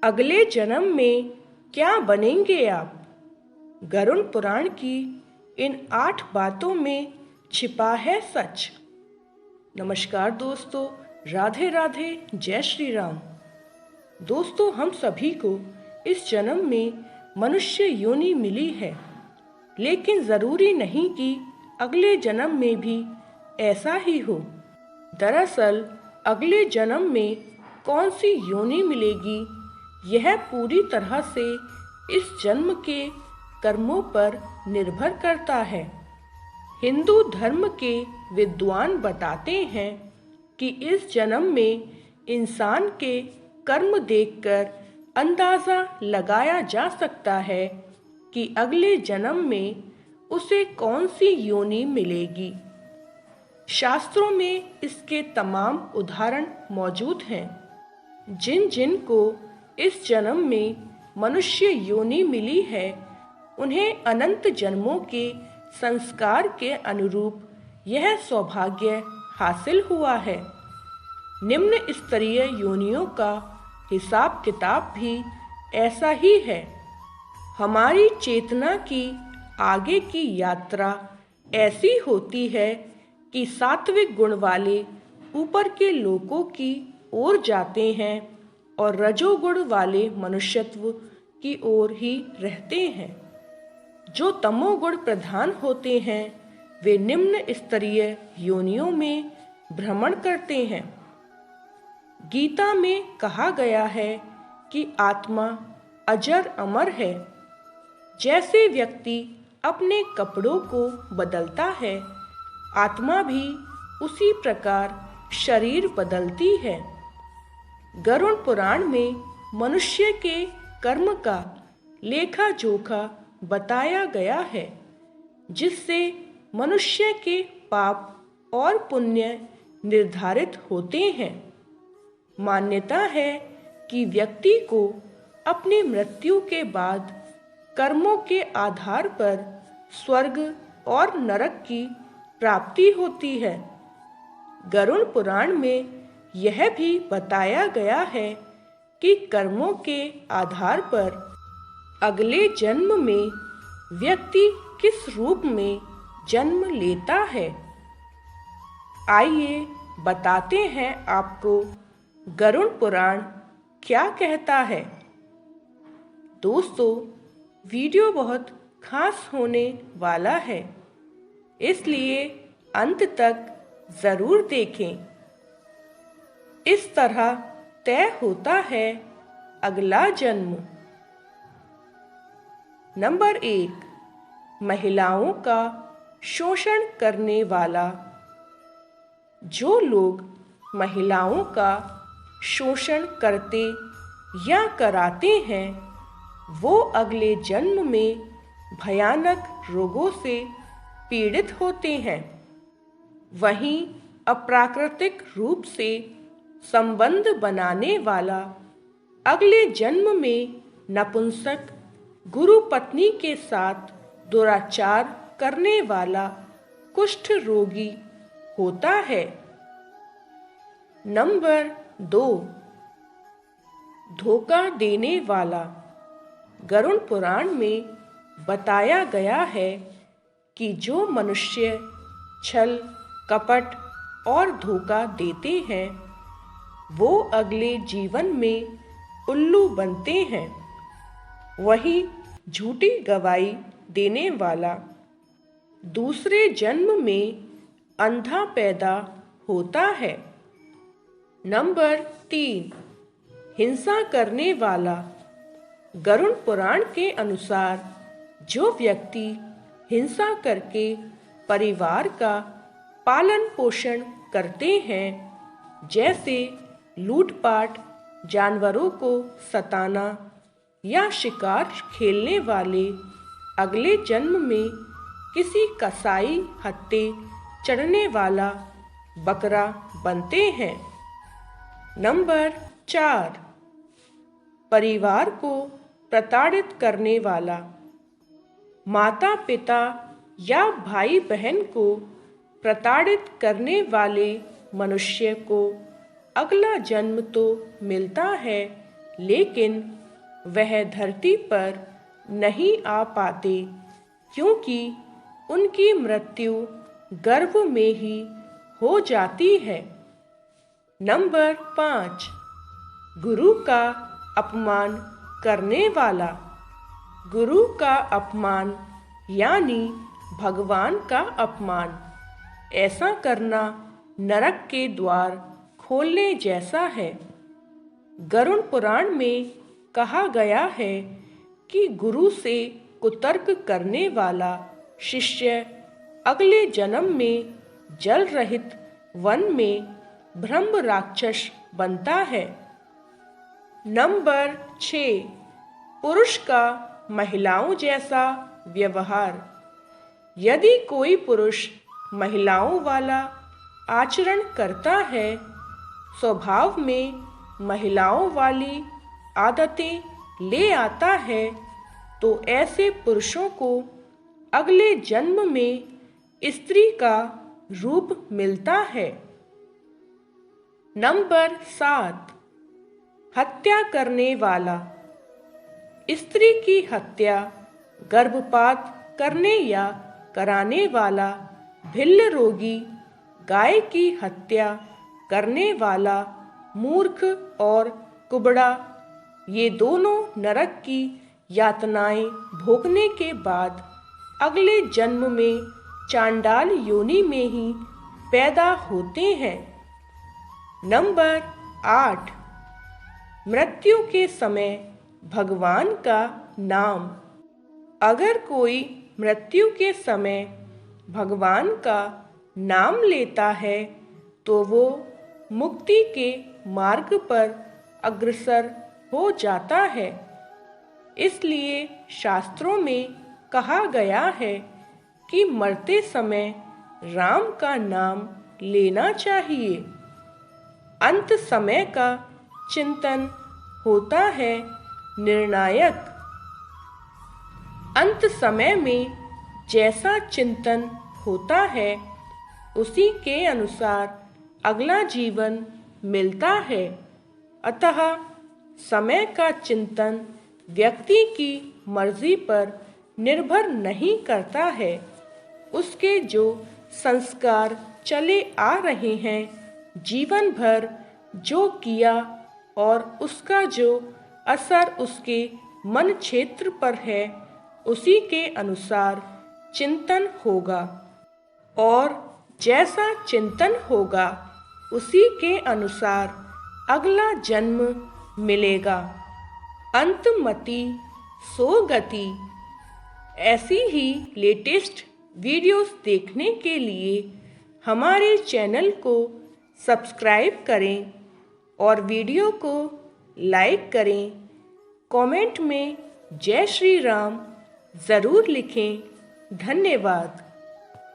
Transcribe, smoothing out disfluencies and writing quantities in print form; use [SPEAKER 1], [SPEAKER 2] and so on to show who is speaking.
[SPEAKER 1] अगले जन्म में क्या बनेंगे आप? गरुड़ पुराण की इन 8 बातों में छिपा है सच। नमस्कार दोस्तों, राधे राधे, जय श्री राम। दोस्तों, हम सभी को इस जन्म में मनुष्य योनि मिली है, लेकिन ज़रूरी नहीं कि अगले जन्म में भी ऐसा ही हो। दरअसल अगले जन्म में कौन सी योनि मिलेगी, यह पूरी तरह से इस जन्म के कर्मों पर निर्भर करता है। हिंदू धर्म के विद्वान बताते हैं कि इस जन्म में इंसान के कर्म देखकर अंदाज़ा लगाया जा सकता है कि अगले जन्म में उसे कौन सी योनि मिलेगी। शास्त्रों में इसके तमाम उदाहरण मौजूद हैं। जिन जिन को इस जन्म में मनुष्य योनि मिली है, उन्हें अनंत जन्मों के संस्कार के अनुरूप यह सौभाग्य हासिल हुआ है। निम्न स्तरीय योनियों का हिसाब किताब भी ऐसा ही है। हमारी चेतना की आगे की यात्रा ऐसी होती है कि सात्विक गुण वाले ऊपर के लोकों की ओर जाते हैं और रजोगुण वाले मनुष्यत्व की ओर ही रहते हैं। जो तमोगुण प्रधान होते हैं, वे निम्न स्तरीय योनियों में भ्रमण करते हैं। गीता में कहा गया है कि आत्मा अजर अमर है। जैसे व्यक्ति अपने कपड़ों को बदलता है, आत्मा भी उसी प्रकार शरीर बदलती है। गरुड़ पुराण में मनुष्य के कर्म का लेखा जोखा बताया गया है, जिससे मनुष्य के पाप और पुण्य निर्धारित होते हैं। मान्यता है कि व्यक्ति को अपनी मृत्यु के बाद कर्मों के आधार पर स्वर्ग और नरक की प्राप्ति होती है। गरुड़ पुराण में यह भी बताया गया है कि कर्मों के आधार पर अगले जन्म में व्यक्ति किस रूप में जन्म लेता है। आइए बताते हैं आपको गरुड़ पुराण क्या कहता है। दोस्तों, वीडियो बहुत खास होने वाला है, इसलिए अंत तक ज़रूर देखें। इस तरह तय होता है अगला जन्म। नंबर 1, महिलाओं का शोषण करने वाला। जो लोग महिलाओं का शोषण करते या कराते हैं, वो अगले जन्म में भयानक रोगों से पीड़ित होते हैं। वहीं अप्राकृतिक रूप से संबंध बनाने वाला अगले जन्म में नपुंसक गुरु पत्नी के साथ दुराचार करने वाला कुष्ठ रोगी होता है। नंबर 2, धोखा देने वाला। गरुड़ पुराण में बताया गया है कि जो मनुष्य छल, कपट और धोखा देते हैं, वो अगले जीवन में उल्लू बनते हैं। वहीं झूठी गवाही देने वाला दूसरे जन्म में अंधा पैदा होता है। नंबर 3, हिंसा करने वाला। गरुड़ पुराण के अनुसार जो व्यक्ति हिंसा करके परिवार का पालन पोषण करते हैं, जैसे लूटपाट, जानवरों को सताना या शिकार खेलने वाले, अगले जन्म में किसी कसाई हत्थे चढ़ने वाला बकरा बनते हैं। नंबर 4, परिवार को प्रताड़ित करने वाला। माता पिता या भाई बहन को प्रताड़ित करने वाले मनुष्य को अगला जन्म तो मिलता है, लेकिन वह धरती पर नहीं आ पाते क्योंकि उनकी मृत्यु गर्भ में ही हो जाती है। नंबर 5, गुरु का अपमान करने वाला। गुरु का अपमान यानी भगवान का अपमान। ऐसा करना नरक के द्वार खोलने जैसा है। गरुड़ पुराण में कहा गया है कि गुरु से कुतर्क करने वाला शिष्य अगले जन्म में जल रहित वन में ब्रह्म राक्षस बनता है। नंबर 6, पुरुष का महिलाओं जैसा व्यवहार। यदि कोई पुरुष महिलाओं वाला आचरण करता है, स्वभाव में महिलाओं वाली आदतें ले आता है, तो ऐसे पुरुषों को अगले जन्म में स्त्री का रूप मिलता है। नंबर 7, हत्या करने वाला। स्त्री की हत्या गर्भपात करने या कराने वाला, भिल्ल रोगी, गाय की हत्या करने वाला, मूर्ख और कुबड़ा, ये दोनों नरक की यातनाएं भोगने के बाद अगले जन्म में चांडाल योनि में ही पैदा होते हैं। नंबर 8, मृत्यु के समय भगवान का नाम। अगर कोई मृत्यु के समय भगवान का नाम लेता है तो वो मुक्ति के मार्ग पर अग्रसर हो जाता है। इसलिए शास्त्रों में कहा गया है कि मरते समय राम का नाम लेना चाहिए। अंत समय का चिंतन होता है निर्णायक। अंत समय में जैसा चिंतन होता है उसी के अनुसार अगला जीवन मिलता है। अतः समय का चिंतन व्यक्ति की मर्जी पर निर्भर नहीं करता है। उसके जो संस्कार चले आ रहे हैं, जीवन भर जो किया और उसका जो असर उसके मन क्षेत्र पर है, उसी के अनुसार चिंतन होगा और जैसा चिंतन होगा उसी के अनुसार अगला जन्म मिलेगा। अंतमति सो गति। ऐसी ही लेटेस्ट वीडियोस देखने के लिए हमारे चैनल को सब्सक्राइब करें और वीडियो को लाइक करें। कमेंट में जय श्री राम ज़रूर लिखें। धन्यवाद।